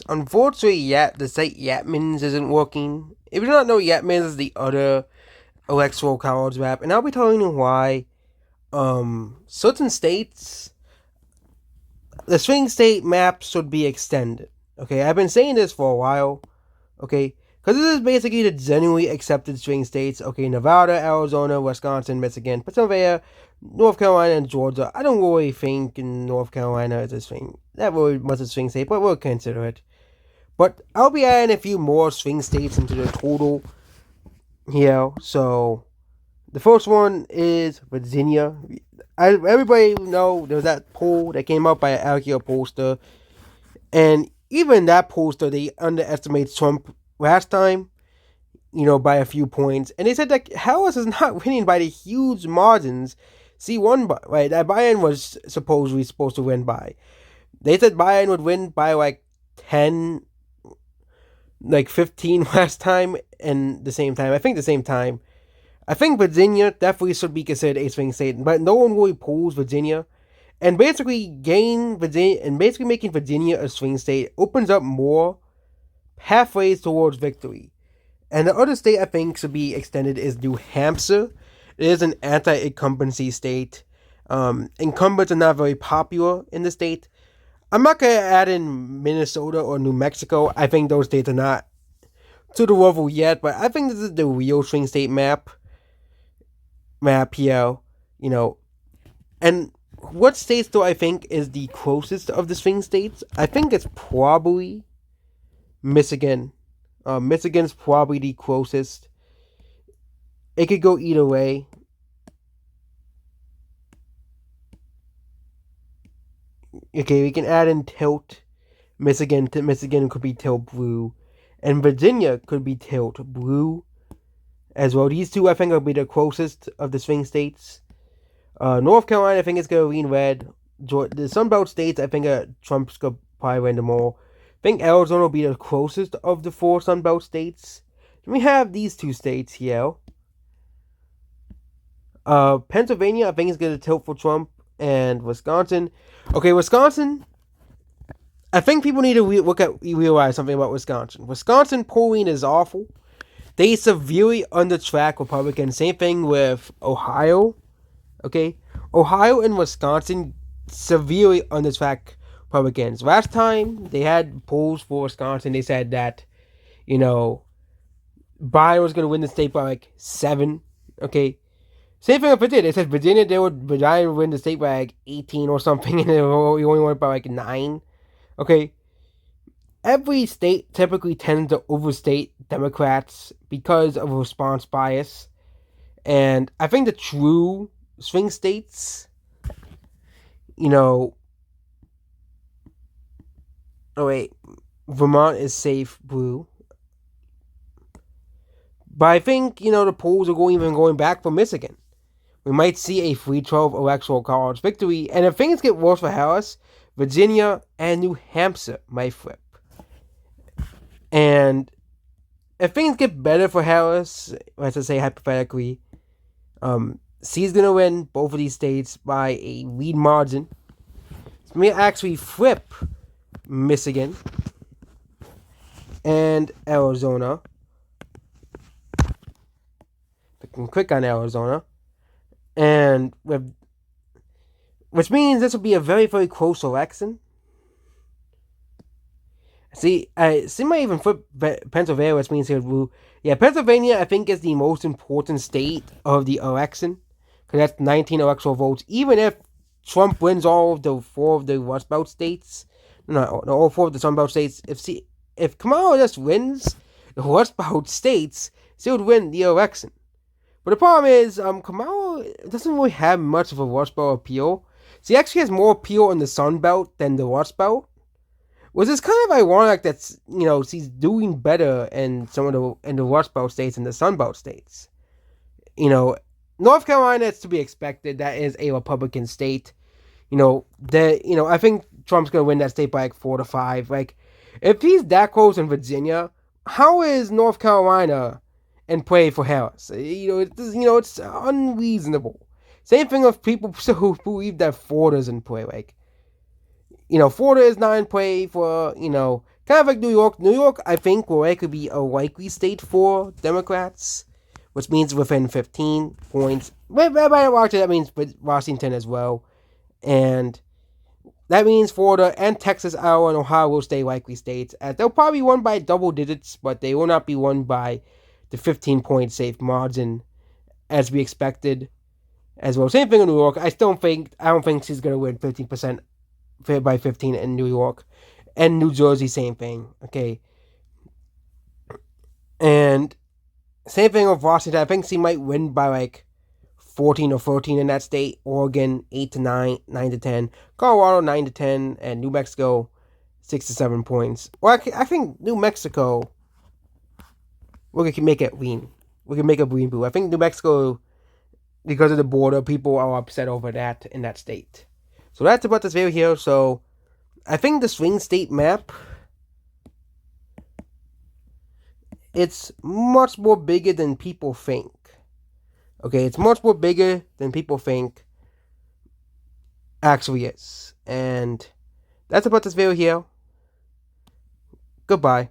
Unfortunately, the site Yatmans isn't working. If you do not know, Yatmans is the other electoral college map, and I'll be telling you why. Certain states, the swing state map should be extended. Okay, I've been saying this for a while. Okay, because this is basically the genuinely accepted swing states. Okay, Nevada, Arizona, Wisconsin, Michigan, Pennsylvania, North Carolina, and Georgia. I don't really think in North Carolina is a swing. That really much a swing state, but we'll consider it. But I'll be adding a few more swing states into the total here. So the first one is Virginia. Everybody know there was that poll that came out by an Alkia pollster, and even that pollster they underestimated Trump last time, by a few points, and they said that Harris is not winning by the huge margins. See, one right that Biden was supposedly supposed to win by. They said Biden would win by like 10, like 15 last time, and the same time. I think the same time. I think Virginia definitely should be considered a swing state, but no one really pulls Virginia. And basically making Virginia a swing state opens up more pathways towards victory. And the other state I think should be extended is New Hampshire. It is an anti-incumbency state. Incumbents are not very popular in the state. I'm not gonna add in Minnesota or New Mexico. I think those states are not to the level yet, but I think this is the real swing state map here, And what states do I think is the closest of the swing states? I think it's probably Michigan. Michigan's probably the closest. It could go either way. Okay, we can add in tilt. Michigan could be tilt blue. And Virginia could be tilt blue as well. These two, I think, will be the closest of the swing states. North Carolina, I think, is going to lean red. The Sunbelt states, I think, Trump's going to probably win them all. I think Arizona will be the closest of the four Sunbelt states. Then we have these two states here. Pennsylvania, I think, is going to tilt for Trump. And Wisconsin. Okay, Wisconsin. I think people need to realize something about Wisconsin. Wisconsin polling is awful. They severely undertrack Republicans. Same thing with Ohio. Okay, Ohio and Wisconsin severely undertrack Republicans. Last time they had polls for Wisconsin, they said that Biden was going to win the state by like 7. Okay, same thing with Virginia. They said Virginia would win the state by like 18 or something, and they only won it by like 9. Okay, every state typically tends to overstate Democrats because of response bias, and I think the true swing states, oh wait, Vermont is safe blue. But I think, the polls are going back for Michigan. We might see a 3-12 electoral college victory, and if things get worse for Harris, Virginia and New Hampshire might flip. And if things get better for Harris, let's just say hypothetically, she's going to win both of these states by a lead margin. So we actually flip Michigan and Arizona. I can click on Arizona. And which means this will be a very, very close election. See, I might even flip Pennsylvania, which means here blue. Yeah, Pennsylvania, I think, is the most important state of the election. Because that's 19 electoral votes. Even if Trump wins all of the 4 of the Rust Belt states, all 4 of the Sun Belt states, if Kamala just wins the Rust Belt states, she would win the election. But the problem is, Kamala doesn't really have much of a Rust Belt appeal. She actually has more appeal in the Sun Belt than the Rust Belt. Which is kind of ironic that, she's doing better in the Rust Belt states and the Sun Belt states. North Carolina is to be expected. That is a Republican state. I think Trump's going to win that state by like 4-5. Like, if he's that close in Virginia, how is North Carolina and play for Harris? It's unreasonable. Same thing with people who believe that Florida's in play. Like, Florida is not in play for, kind kind of like New York. New York, I think, will likely be a likely state for Democrats, which means within 15 points. By Washington, that means Washington as well. And that means Florida and Texas, Iowa, and Ohio will stay likely states. As they'll probably be won by double digits, but they will not be won by the 15-point safe margin as we expected as well. Same thing in New York. I don't think she's gonna win 15% by 15 in New York. And New Jersey, same thing. Okay. And same thing with Washington. I think she might win by like 14 or 13 in that state. Oregon 8 to 9, 9 to 10. Colorado 9 to 10, and New Mexico 6 to 7 points. Well, I think New Mexico, we can make it lean. We can make a green blue. I think New Mexico, because of the border, people are upset over that in that state. So that's about this video here. So I think the swing state map, it's much more bigger than people think. Okay, it's much more bigger than people think actually is. And that's about this video here. Goodbye.